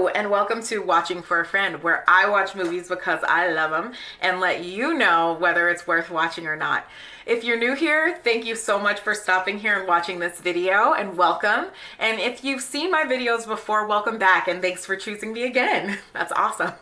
Hello and welcome to Watching for a Friend, where I watch movies because I love them and let you know whether it's worth watching or not. If you're new here, thank you so much for stopping here and watching this video, and welcome. And if you've seen my videos before, welcome back and thanks for choosing me again. That's awesome.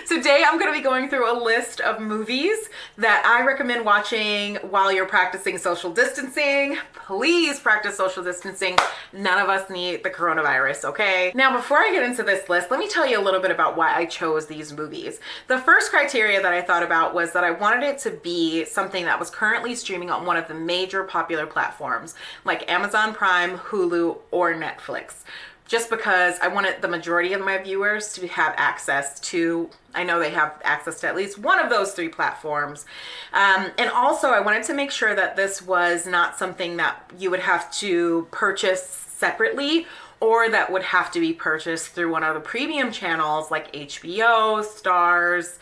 Today I'm going to be going through a list of movies that I recommend watching while you're practicing social distancing. Please practice social distancing. None of us need the coronavirus, okay? Now, before I get into this list, let me tell you a little bit about why I chose these movies. The first criteria that I thought about was that I wanted it to be something that was currently streaming on one of the major popular platforms like Amazon Prime, Hulu, or Netflix. Just because I wanted the majority of my viewers to have access to, I know they have access to at least one of those three platforms. And also I wanted to make sure that this was not something that you would have to purchase separately or that would have to be purchased through one of the premium channels like HBO, Stars,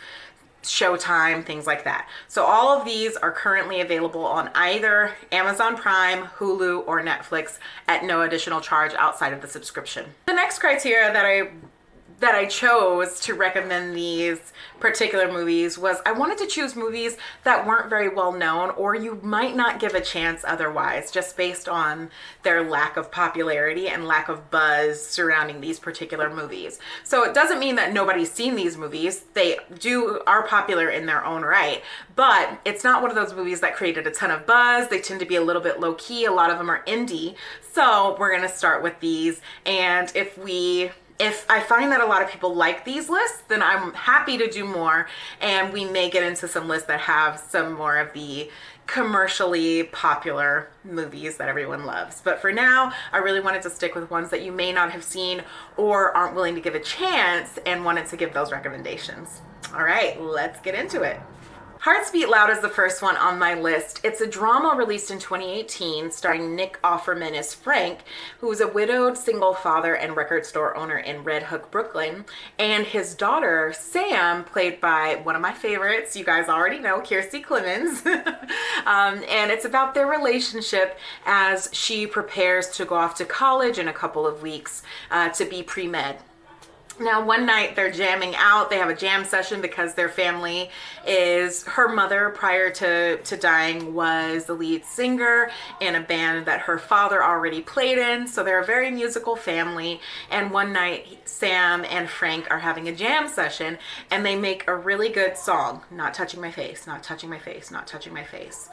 Showtime, things like that. So all of these are currently available on either Amazon Prime, Hulu, or Netflix at no additional charge outside of the subscription. The next criteria that I chose to recommend these particular movies was I wanted to choose movies that weren't very well known or you might not give a chance otherwise, just based on their lack of popularity and lack of buzz surrounding these particular movies. So it doesn't mean that nobody's seen these movies. They are popular in their own right, but it's not one of those movies that created a ton of buzz. They tend to be a little bit low key. A lot of them are indie. So we're going to start with these, and if I find that a lot of people like these lists, then I'm happy to do more, and we may get into some lists that have some more of the commercially popular movies that everyone loves. But for now, I really wanted to stick with ones that you may not have seen or aren't willing to give a chance, and wanted to give those recommendations. All right, let's get into it. Hearts Beat Loud is the first one on my list. It's a drama released in 2018 starring Nick Offerman as Frank, who is a widowed single father and record store owner in Red Hook, Brooklyn, and his daughter, Sam, played by one of my favorites, you guys already know, Kiersey Clemons. And it's about their relationship as she prepares to go off to college in a couple of weeks to be pre-med. Now, one night they're jamming out. They have a jam session because their family her mother prior to dying was the lead singer in a band that her father already played in. So they're a very musical family. And one night Sam and Frank are having a jam session and they make a really good song. Not touching my face, not touching my face, not touching my face.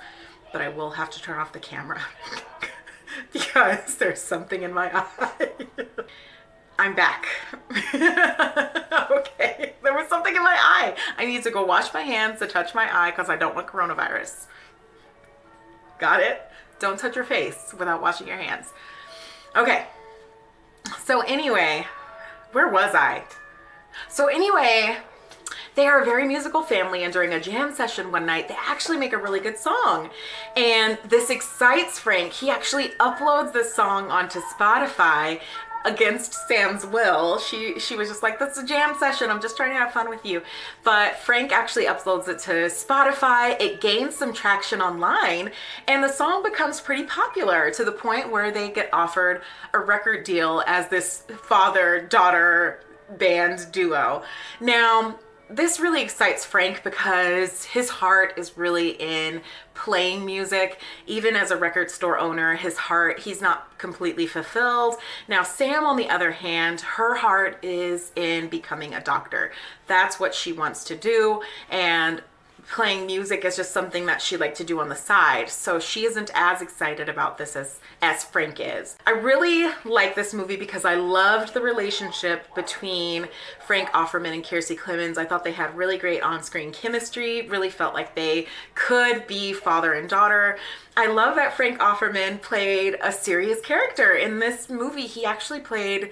But I will have to turn off the camera because there's something in my eye. I'm back. Okay, there was something in my eye. I need to go wash my hands to touch my eye because I don't want coronavirus. Got it? Don't touch your face without washing your hands. Okay, so anyway, where was I? So anyway, they are a very musical family, and during a jam session one night, they actually make a really good song. And this excites Frank. He actually uploads this song onto Spotify against Sam's will. She was just like, that's a jam session, I'm just trying to have fun with you. But Frank actually uploads it to Spotify. It gains some traction online, and the song becomes pretty popular to the point where they get offered a record deal as this father-daughter band duo. Now, this really excites Frank because his heart is really in playing music. Even as a record store owner, he's not completely fulfilled. Now, Sam, on the other hand, her heart is in becoming a doctor. That's what she wants to do, and playing music is just something that she liked to do on the side. So she isn't as excited about this as Frank is. I really like this movie because I loved the relationship between Frank Offerman and Kiersey Clemons. I thought they had really great on-screen chemistry, really felt like they could be father and daughter. I love that Frank Offerman played a serious character in this movie. He actually played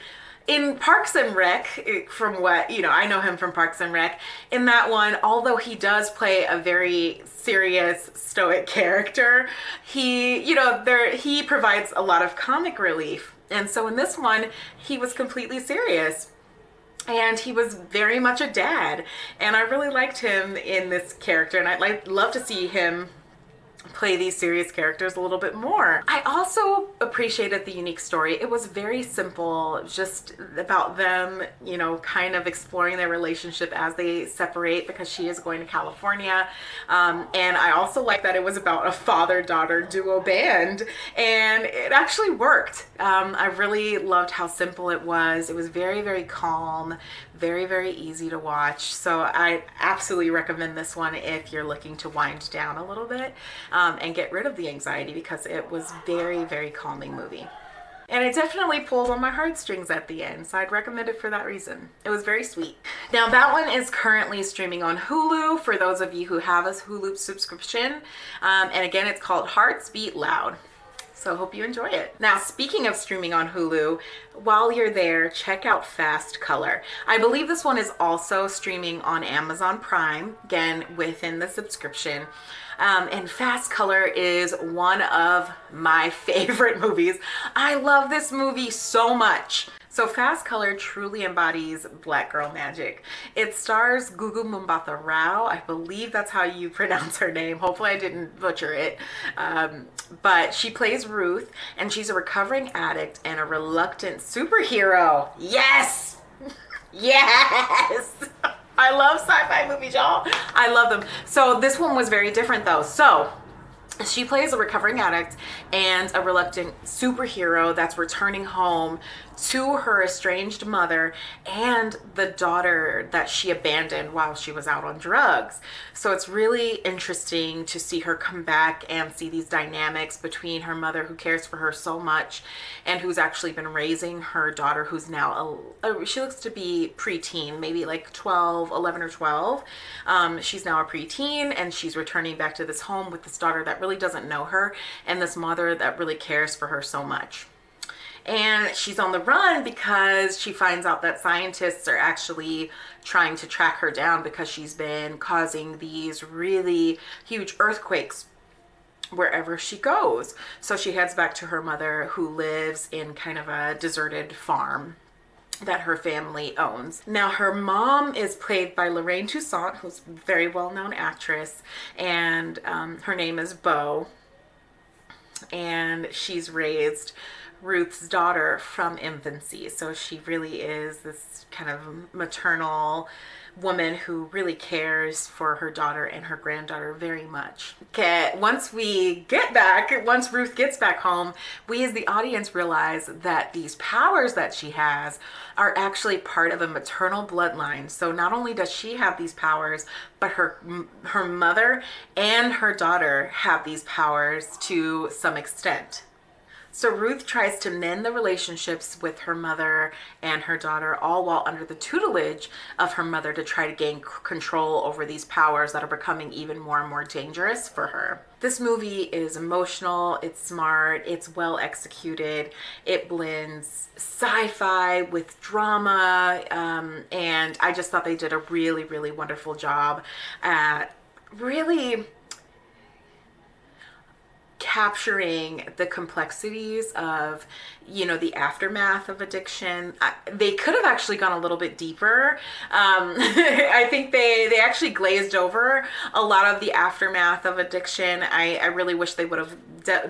in Parks and Rec, from what, I know him from Parks and Rec. In that one, although he does play a very serious, stoic character, he provides a lot of comic relief. And so in this one, he was completely serious. And he was very much a dad. And I really liked him in this character. And I'd love to see him play these serious characters a little bit more. I also appreciated the unique story. It was very simple, just about them, you know, kind of exploring their relationship as they separate, because she is going to California. And I also like that it was about a father-daughter duo band, and it actually worked. I really loved how simple it was. It was very, very calm, very, very easy to watch. So I absolutely recommend this one if you're looking to wind down a little bit and get rid of the anxiety, because it was very, very calming movie. And it definitely pulled on my heartstrings at the end, so I'd recommend it for that reason. It was very sweet. Now, that one is currently streaming on Hulu for those of you who have a Hulu subscription. And again, it's called Hearts Beat Loud. So hope you enjoy it. Now, speaking of streaming on Hulu, while you're there, check out Fast Color. I believe this one is also streaming on Amazon Prime, again, within the subscription. And Fast Color is one of my favorite movies. I love this movie so much. So Fast Color truly embodies Black girl magic. It stars Gugu Mbatha Rao. I believe that's how you pronounce her name. Hopefully I didn't butcher it. But she plays Ruth, and she's a recovering addict and a reluctant superhero. Yes! Yes! I love sci-fi movies, y'all. I love them. So this one was very different though. So she plays a recovering addict and a reluctant superhero that's returning home to her estranged mother and the daughter that she abandoned while she was out on drugs. So it's really interesting to see her come back and see these dynamics between her mother, who cares for her so much, and who's actually been raising her daughter, who's now, she looks to be preteen, maybe like 11 or 12. She's now a preteen, and she's returning back to this home with this daughter that really doesn't know her, and this mother that really cares for her so much. And she's on the run because she finds out that scientists are actually trying to track her down, because she's been causing these really huge earthquakes wherever she goes. So she heads back to her mother, who lives in kind of a deserted farm that her family owns. Now, her mom is played by Lorraine Toussaint, who's a very well-known actress, and her name is Beau, and she's raised Ruth's daughter from infancy. So she really is this kind of maternal woman who really cares for her daughter and her granddaughter very much. Okay, once Ruth gets back home, we as the audience realize that these powers that she has are actually part of a maternal bloodline. So not only does she have these powers, but her mother and her daughter have these powers to some extent. So Ruth tries to mend the relationships with her mother and her daughter, all while under the tutelage of her mother, to try to gain control over these powers that are becoming even more and more dangerous for her. This movie is emotional, it's smart, it's well executed, it blends sci-fi with drama, and I just thought they did a really, really wonderful job at really capturing the complexities of, you know, the aftermath of addiction. They could have actually gone a little bit deeper. I think they actually glazed over a lot of the aftermath of addiction. I really wish they would have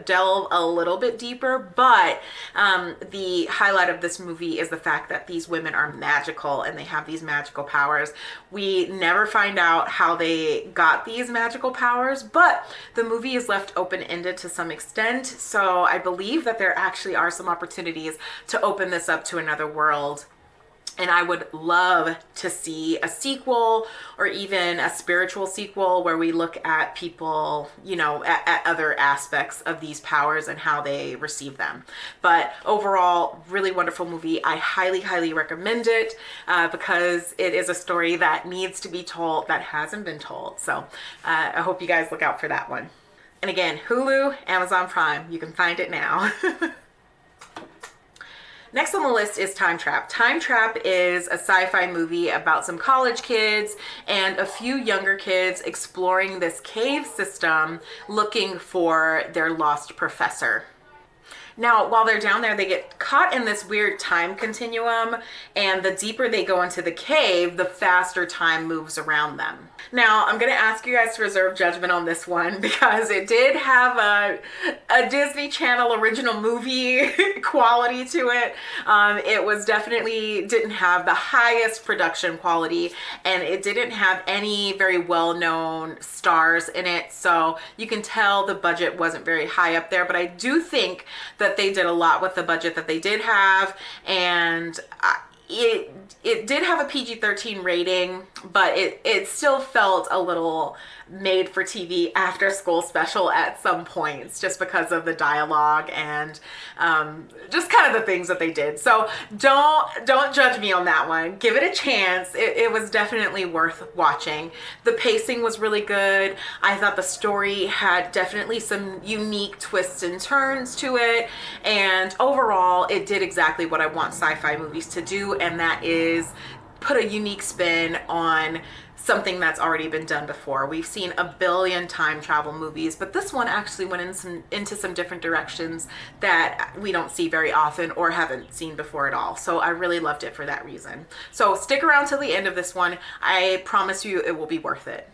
delved a little bit deeper, but the highlight of this movie is the fact that these women are magical and they have these magical powers. We never find out how they got these magical powers, but the movie is left open-ended to some extent. So I believe that there actually are some opportunities to open this up to another world. And I would love to see a sequel, or even a spiritual sequel, where we look at people, you know, at other aspects of these powers and how they receive them. But overall, really wonderful movie. I highly, highly recommend it because it is a story that needs to be told that hasn't been told. So I hope you guys look out for that one. And again, Hulu, Amazon Prime, you can find it now. Next on the list is Time Trap. Time Trap is a sci-fi movie about some college kids and a few younger kids exploring this cave system looking for their lost professor. Now, while they're down there, they get caught in this weird time continuum, and the deeper they go into the cave, the faster time moves around them. Now, I'm going to ask you guys to reserve judgment on this one because it did have a Disney Channel original movie quality to it. It was definitely didn't have the highest production quality, and it didn't have any very well-known stars in it, so you can tell the budget wasn't very high up there, but I do think that they did a lot with the budget that they did have, and it did have a PG-13 rating, but it still felt a little made for TV after school special at some points, just because of the dialogue and just kind of the things that they did. So don't judge me on that one. Give it a chance. It was definitely worth watching. The pacing was really good. I thought the story had definitely some unique twists and turns to it, and overall it did exactly what I want sci-fi movies to do, and that is put a unique spin on something that's already been done before. We've seen a billion time travel movies, but this one actually went into some different directions that we don't see very often or haven't seen before at all. So I really loved it for that reason. So stick around till the end of this one. I promise you it will be worth it.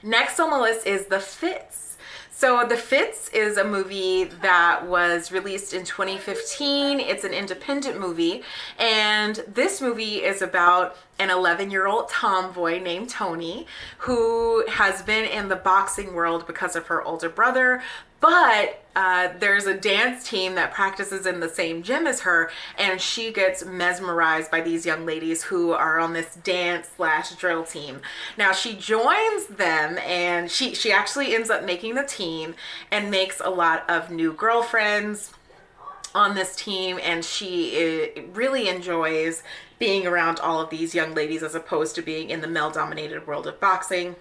Next on the list is The Fits. So The Fits is a movie that was released in 2015. It's an independent movie, and this movie is about an 11-year-old tomboy named Tony who has been in the boxing world because of her older brother, but there's a dance team that practices in the same gym as her, and she gets mesmerized by these young ladies who are on this dance/drill team. Now she joins them, and she actually ends up making the team and makes a lot of new girlfriends on this team, and she really enjoys being around all of these young ladies as opposed to being in the male-dominated world of boxing.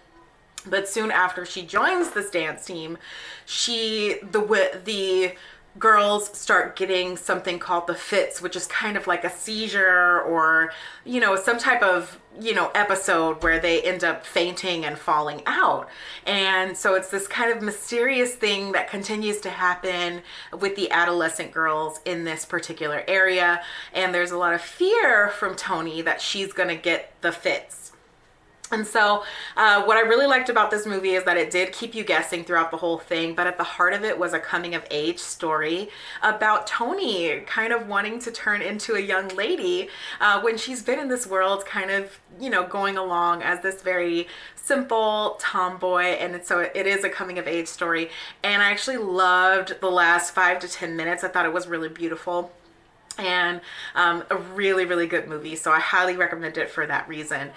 But soon after she joins this dance team, the girls start getting something called the fits, which is kind of like a seizure or, some type of, episode where they end up fainting and falling out. And so it's this kind of mysterious thing that continues to happen with the adolescent girls in this particular area. And there's a lot of fear from Tony that she's going to get the fits. And so what I really liked about this movie is that it did keep you guessing throughout the whole thing, but at the heart of it was a coming of age story about Tony kind of wanting to turn into a young lady when she's been in this world kind of, going along as this very simple tomboy. And so it is a coming of age story. And I actually loved the last 5 to 10 minutes. I thought it was really beautiful. And a really, really good movie. So I highly recommend it for that reason.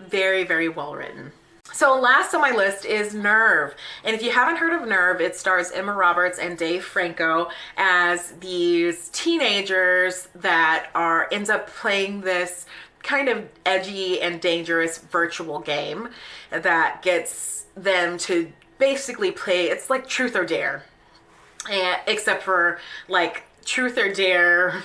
Very, very well written. So last on my list is Nerve. And if you haven't heard of Nerve, it stars Emma Roberts and Dave Franco as these teenagers that ends up playing this kind of edgy and dangerous virtual game that gets them to basically play, it's like Truth or Dare. Except for like Truth or Dare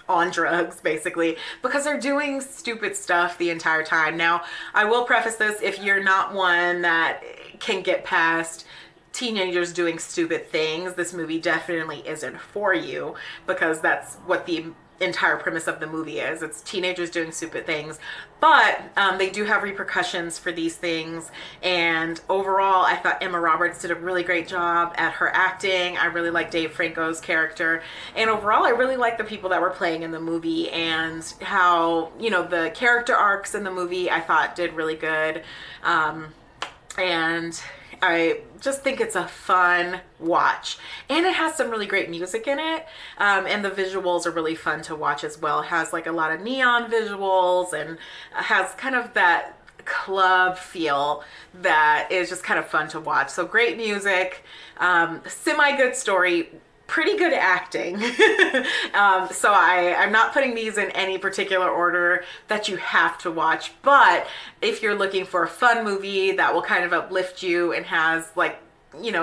on drugs, basically, because they're doing stupid stuff the entire time. Now, I will preface this, if you're not one that can get past teenagers doing stupid things, this movie definitely isn't for you, because that's what the entire premise of the movie is. It's teenagers doing stupid things, but they do have repercussions for these things. And overall, I thought Emma Roberts did a really great job at her acting. I really like Dave Franco's character, and overall I really like the people that were playing in the movie and how, the character arcs in the movie I thought did really good. And I just think it's a fun watch, and it has some really great music in it, and the visuals are really fun to watch as well. It has like a lot of neon visuals and has kind of that club feel that is just kind of fun to watch. So great music, semi-good story, pretty good acting. So I'm not putting these in any particular order that you have to watch, but if you're looking for a fun movie that will kind of uplift you and has like,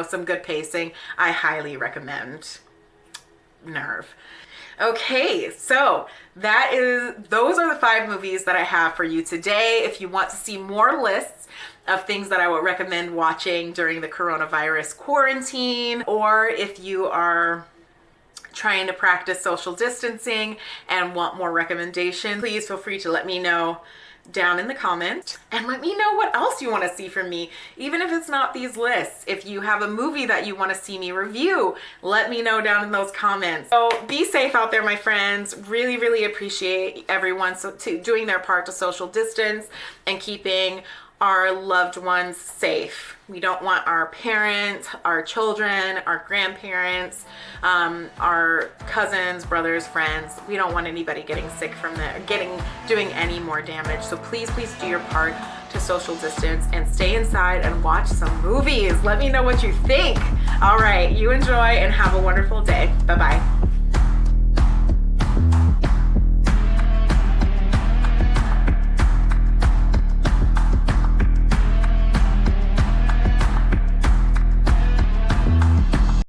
some good pacing, I highly recommend Nerve. Okay, so those are the 5 movies that I have for you today. If you want to see more lists of things that I would recommend watching during the coronavirus quarantine, or if you are trying to practice social distancing and want more recommendations, please feel free to let me know down in the comments, and let me know what else you want to see from me, even if it's not these lists. If you have a movie that you want to see me review, let me know down in those comments. So be safe out there, my friends. Really appreciate everyone doing their part to social distance and keeping our loved ones safe. We don't want our parents, our children, our grandparents, our cousins, brothers, friends. We don't want anybody getting sick from doing any more damage. So please do your part to social distance and stay inside and watch some movies. Let me know what you think. All right, you enjoy and have a wonderful day. Bye-bye.